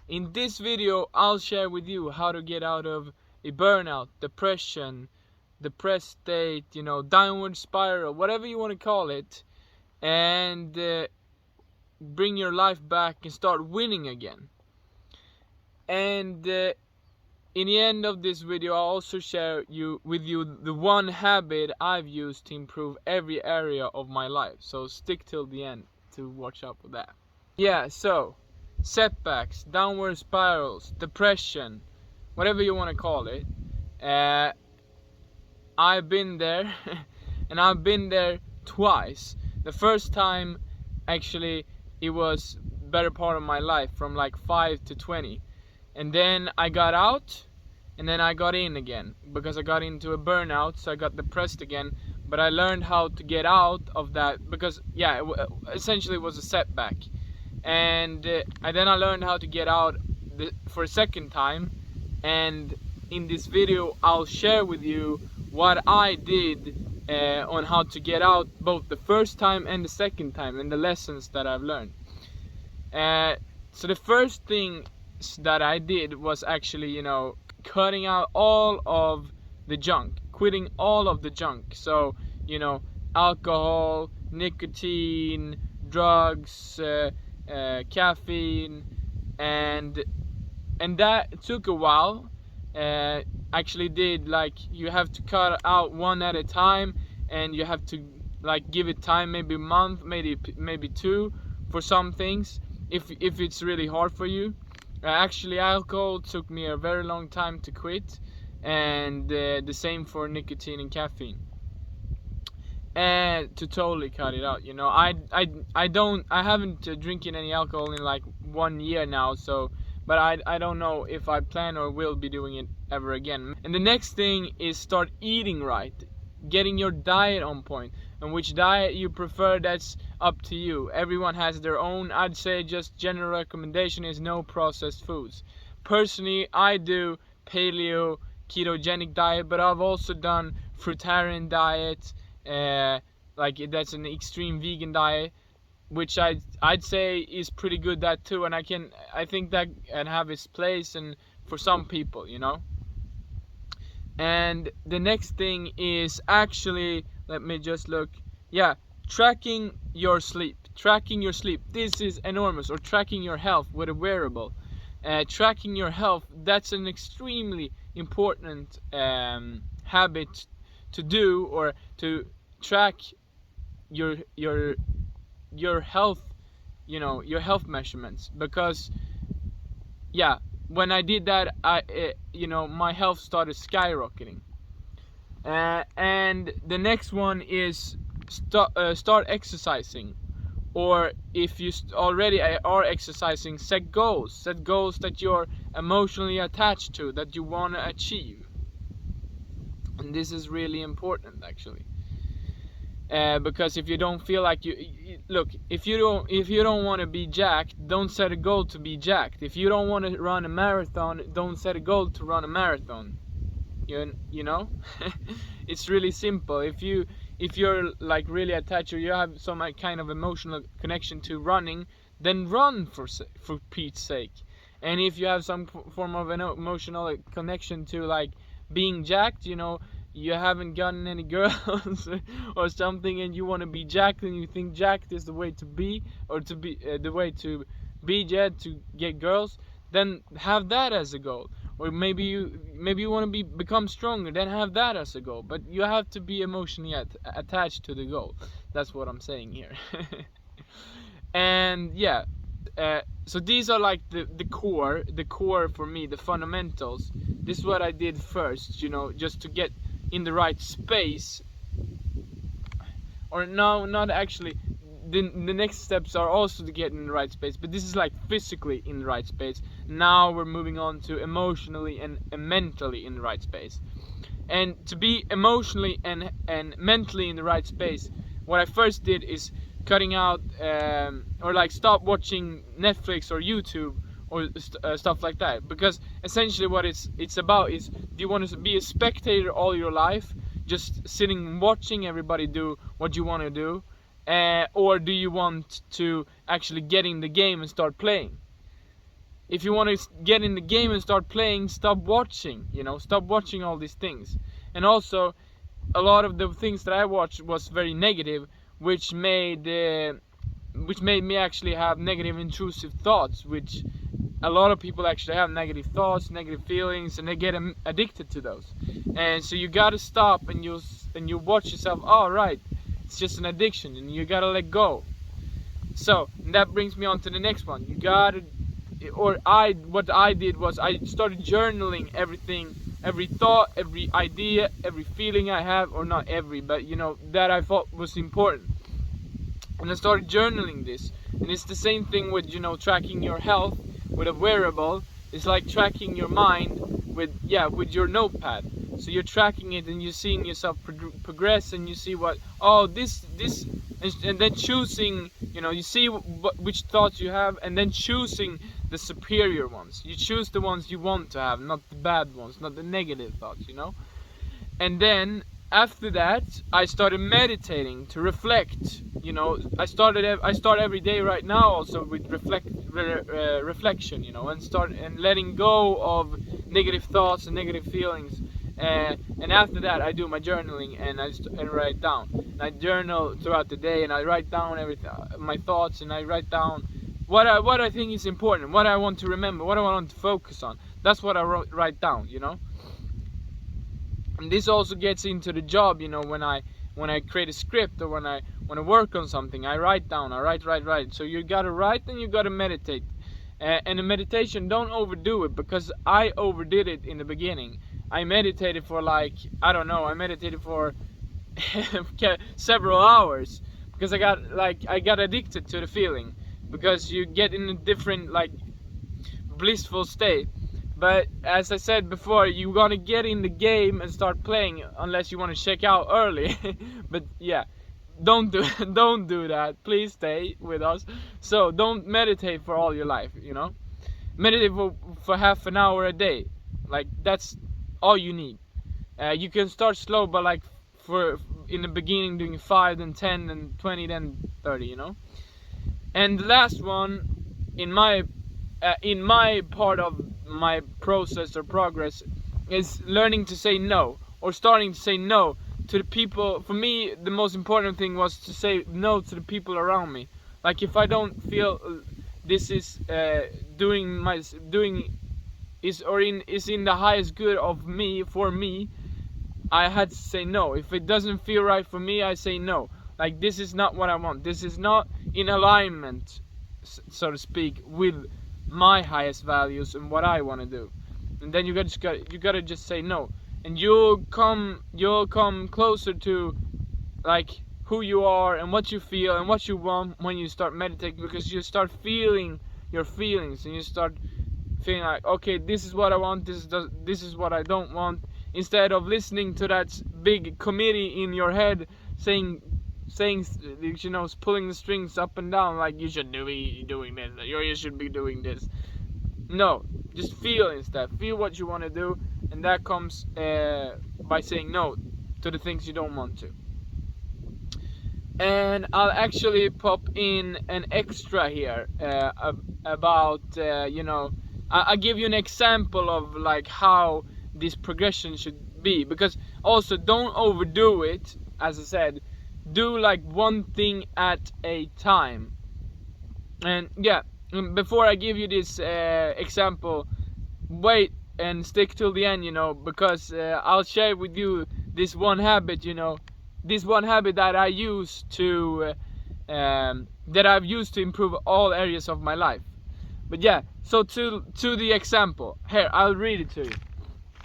In this video, I'll share with you how to get out of a burnout, depression, depressed state, downward spiral, whatever you want to call it, and bring your life back and start winning again. And in the end of this video, I'll also share with you the one habit I've used to improve every area of my life. So stick till the end to watch out for that. Yeah, so setbacks, downward spirals, depression, whatever you want to call it. I've been there, and I've been there twice. The first time, actually, it was better part of my life, from like 5 to 20. And then I got out, and then I got in again, because I got into a burnout, so I got depressed again. But I learned how to get out of that, because essentially it was a setback. And then I learned how to get out for a second time. And in this video, I'll share with you what I did on how to get out both the first time and the second time, and the lessons that I've learned. So the first thing that I did was actually, cutting out all of the junk, quitting all of the junk. So, alcohol, nicotine, drugs, caffeine, and that took a while. Actually did, like, you have to cut out one at a time, and you have to like give it time, maybe a month, maybe two, for some things, if it's really hard for you. Actually, alcohol took me a very long time to quit, and the same for nicotine and caffeine. And to totally cut it out, I haven't drinking any alcohol in like 1 year now, so but I don't know if I plan or will be doing it ever again. And the next thing is start eating right, getting your diet on point. And which diet you prefer, that's up to you. Everyone has their own. I'd say just general recommendation is no processed foods. Personally, I do paleo ketogenic diet, but I've also done fruitarian diet, like that's an extreme vegan diet, which I'd say is pretty good, that too. And I think that can have its place and for some people, And the next thing is actually, let me just look. Yeah, tracking your sleep. This is enormous. Or tracking your health with a wearable. Tracking your health, that's an extremely important habit to do, or to track your health, your health measurements. Because when I did that, my health started skyrocketing. And the next one is start exercising. Or if you already are exercising, set goals that you're emotionally attached to, that you want to achieve. And this is really important, actually. Because if you don't feel like if you don't want to be jacked, don't set a goal to be jacked. If you don't want to run a marathon, don't set a goal to run a marathon. It's really simple. If you're like really attached, or you have some kind of emotional connection to running, then run for Pete's sake. And if you have some form of an emotional connection to like being jacked, you haven't gotten any girls or something, and you want to be jacked, and you think jacked is the way to be, or to be the way to be jet to get girls, then have that as a goal. Or maybe you want to become stronger, then have that as a goal. But you have to be emotionally attached to the goal. That's what I'm saying here. And so these are like the core for me, the fundamentals. This is what I did first, just to get in the right space. Or no, not actually. The next steps are also to get in the right space, but this is like physically in the right space. Now we're moving on to emotionally and mentally in the right space. And to be emotionally and mentally in the right space, what I first did is cutting out or like stop watching Netflix or YouTube or stuff like that. Because essentially what it's about is, do you want to be a spectator all your life, just sitting and watching everybody do what you want to do? Or do you want to actually get in the game and start playing? if you want to get in the game and start playing, stop watching, stop watching all these things. And also, a lot of the things that I watched was very negative, which made me actually have negative intrusive thoughts, which a lot of people actually have negative thoughts, negative feelings, and they get addicted to those. And so you gotta stop and you watch yourself. Oh, right, it's just an addiction, and you gotta let go. So that brings me on to the next one. What I did was I started journaling everything, every thought, every idea, every feeling I have, or not every, but that I thought was important. And I started journaling this. And it's the same thing with tracking your health with a wearable. It's like tracking your mind with your notepad. So you're tracking it and you're seeing yourself progress, and you see this, and then choosing, you see which thoughts you have, and then choosing the superior ones. You choose the ones you want to have, not the bad ones, not the negative thoughts, And then after that, I started meditating to reflect. I start every day right now also with reflection, and letting go of negative thoughts and negative feelings. And after that, I do my journaling, and I write down. And I journal throughout the day, and I write down everything, my thoughts, and I write down what I think is important, what I want to remember, what I want to focus on. That's what I write down, And this also gets into the job, when I create a script, or when I want to work on something, I write down, I write. So you gotta write and you gotta meditate. And the meditation, don't overdo it, because I overdid it in the beginning. I meditated for I meditated for several hours, because I got addicted to the feeling, because you get in a different blissful state. But as I said before, you gotta get in the game and start playing, unless you want to check out early. But yeah, don't do that. Please stay with us. So don't meditate for all your life. Meditate for half an hour a day. That's all you need. You can start slow, but for in the beginning doing 5, then 10, then 20, then 30. And the last one in my part of my process or progress is learning to say no, or starting to say no to the people. For me, the most important thing was to say no to the people around me. If I don't feel this is is in the highest good of me, for me, I had to say no. If it doesn't feel right for me, I say no. This is not what I want. This is not in alignment, so to speak, with my highest values and what I want to do. And then you gotta just say no, and you'll come closer to who you are and what you feel and what you want when you start meditating, because you start feeling your feelings, and you start feeling okay, this is what I want, this is what I don't want, instead of listening to that big committee in your head saying, pulling the strings up and down, you should be doing this, or you should be doing this. No, just feel instead. Feel what you want to do, and that comes by saying no to the things you don't want to. And I'll actually pop in an extra here about I'll give you an example of how this progression should be, because also don't overdo it. As I said, do one thing at a time. And before I give you this example, wait and stick till the end, because I'll share with you this one habit, this one habit that I use to that I've used to improve all areas of my life. But so to the example here, I'll read it to you.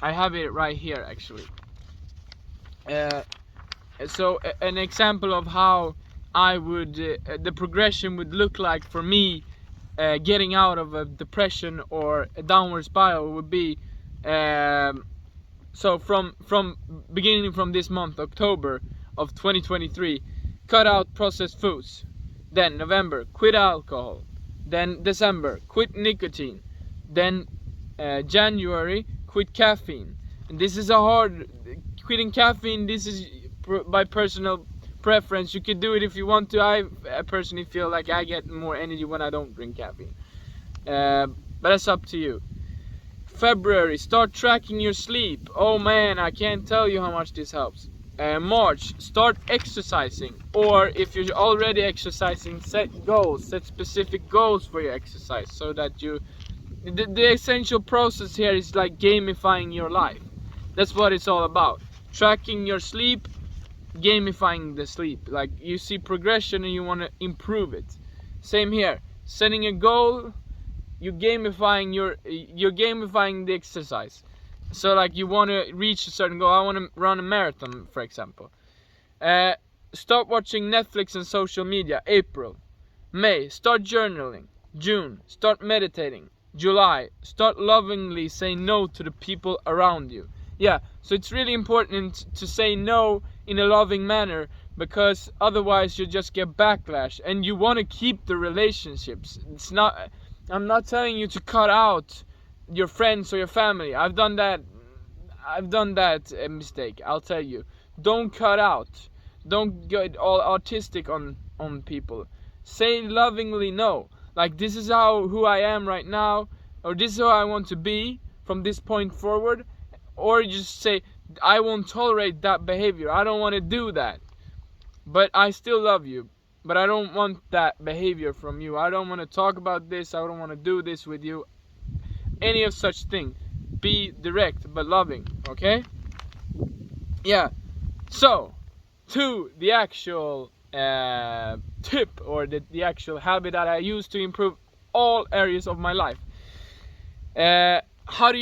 I have it right here actually. So an example of how I would the progression would look like for me getting out of a depression or a downward spiral would be so from beginning from this month, October of 2023, cut out processed foods. Then November, quit alcohol. Then December, quit nicotine. Then January, quit caffeine. And this is a hard quitting caffeine. This is by personal preference. You could do it if you want to. I personally feel like I get more energy when I don't drink caffeine. but that's up to you. February, start tracking your sleep. Oh man, I can't tell you how much this helps. March, start exercising, or if you're already exercising, set goals, set specific goals for your exercise, so that you, the essential process here is like gamifying your life. That's what it's all about. Tracking your sleep, gamifying the sleep. Like, you see progression and you want to improve it. Same here, setting a goal, you're gamifying the exercise. So like, you want to reach a certain goal. I want to run a marathon, for example. Stop watching Netflix and social media, April. May, start journaling. June, start meditating. July, start lovingly saying no to the people around you. Yeah, so it's really important to say no in a loving manner, because otherwise you just get backlash, and you want to keep the relationships. I'm not telling you to cut out your friends or your family. I've done that mistake. I'll tell you, don't cut out, don't get all autistic on people. Say lovingly no. Like, this is who I am right now, or this is who I want to be from this point forward. Or you just say, I won't tolerate that behavior, I don't want to do that, but I still love you, but I don't want that behavior from you. I don't want to talk about this, I don't want to do this with you. Any of such thing. Be direct but loving, okay? Yeah. So, to the actual tip, or the actual habit that I use to improve all areas of my life. How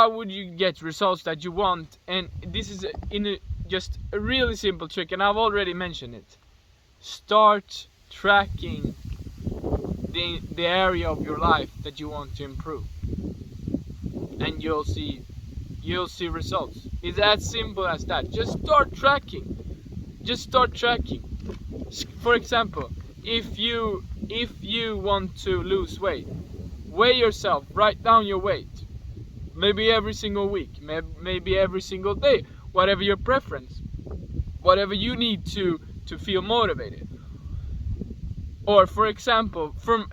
would you get results that you want? And this is just a really simple trick, and I've already mentioned it. Start tracking the area of your life that you want to improve, and you'll see results. It's as simple as that. Just start tracking. For example, if you want to lose weight, weigh yourself, write down your weight. Maybe every single week, maybe every single day, whatever your preference, whatever you need to feel motivated. Or for example, from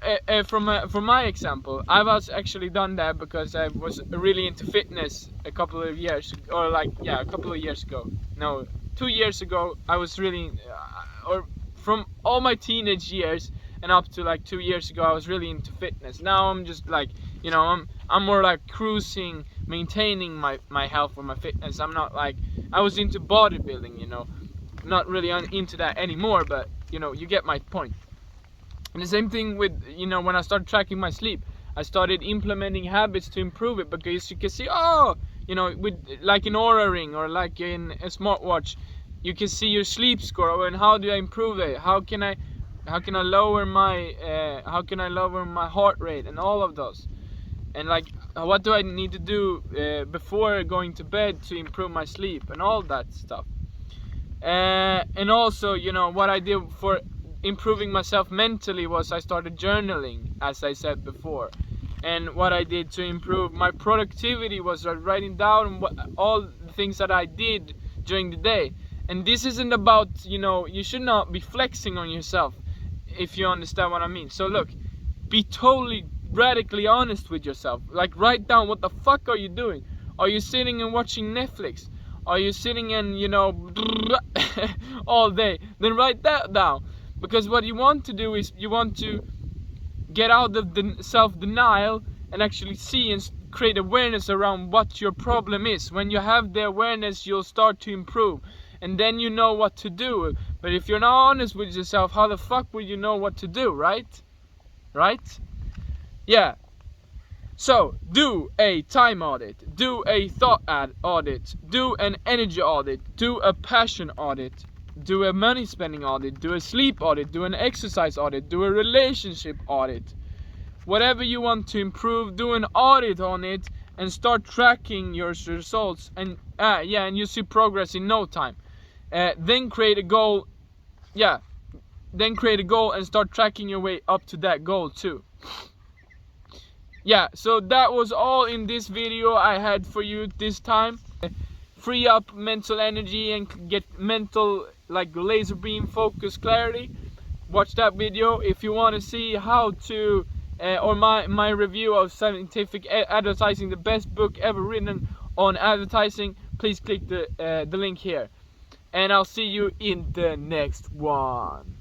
my example, I've actually done that because I was really into fitness a couple of years ago. No, 2 years ago, I was really, or from all my teenage years and up to like 2 years ago, I was really into fitness. Now I'm just like, I'm more like cruising, maintaining my health or my fitness. I'm not like, I was into bodybuilding, not really into that anymore, but you get my point. And the same thing with, when I started tracking my sleep, I started implementing habits to improve it, because you can see, with like an Aura ring or like in a smartwatch, you can see your sleep score, and how do I improve it? How can I lower my heart rate, and all of those, and like, what do I need to do before going to bed to improve my sleep, and all that stuff. And also, what I did for improving myself mentally was I started journaling, as I said before. And what I did to improve my productivity was writing down all the things that I did during the day. And this isn't about, you should not be flexing on yourself, if you understand what I mean. So look, be totally radically honest with yourself. Like, write down, what the fuck are you doing? Are you sitting and watching Netflix? Are you sitting and all day? Then write that down. Because what you want to do is, you want to get out of the self-denial and actually see and create awareness around what your problem is. When you have the awareness, you'll start to improve, and then you know what to do. But if you're not honest with yourself, how the fuck will you know what to do, right? Yeah. So, do a time audit, do a thought audit, do an energy audit, do a passion audit, do a money spending audit, do a sleep audit, do an exercise audit, do a relationship audit. Whatever you want to improve, do an audit on it, and start tracking your results, and and you see progress in no time. Then create a goal. Then create a goal and start tracking your way up to that goal too. Yeah, so that was all in this video I had for you this time. Free up mental energy and get mental, like, laser beam focus clarity. Watch that video if you want to see how to or my review of scientific advertising, the best book ever written on advertising, please click the link here. And I'll see you in the next one.